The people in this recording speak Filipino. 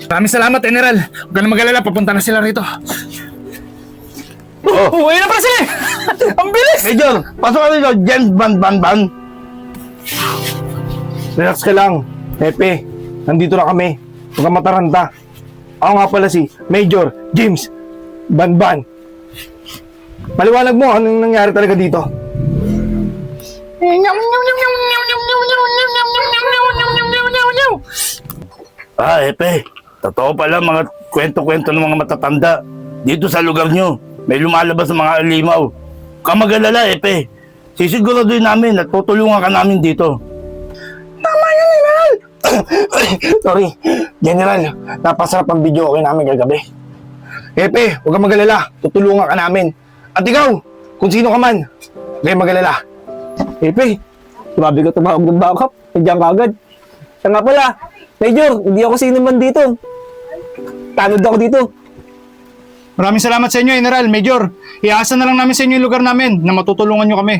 Maraming salamat, General. Huwag ka na mag-alala, papunta na sila rito. Oh, Ayun na pala sila! Ang bilis! Major, pasok ka dito, James Ban. Relax ka lang, Pepe. Nandito na kami. Huwag kang mataranta. Ako nga pala si Major James Ban. Paliwanag mo, anong nangyari talaga dito? Epe, totoo pala mga kwento-kwento ng mga matatanda. Dito sa lugar nyo, may lumalabas ng mga alimaw. Kamagalala, Epe. Sisiguraduhin namin at tutulungan ka namin dito. Sorry, General. Napasarap ang video okay namin kagabi. Pepe, huwag kang magalala. Tutulungan ka namin. At ikaw, kung sino ka man, huwag kang magalala. Pepe, grabe ka tumawag ng backup. Nandiyan ka agad. Siya nga pala, Major, hindi ako sino man dito. Tanod ako dito. Maraming salamat sa inyo, General, Major. Iasa na lang namin sa inyo yung lugar namin na matutulungan nyo kami.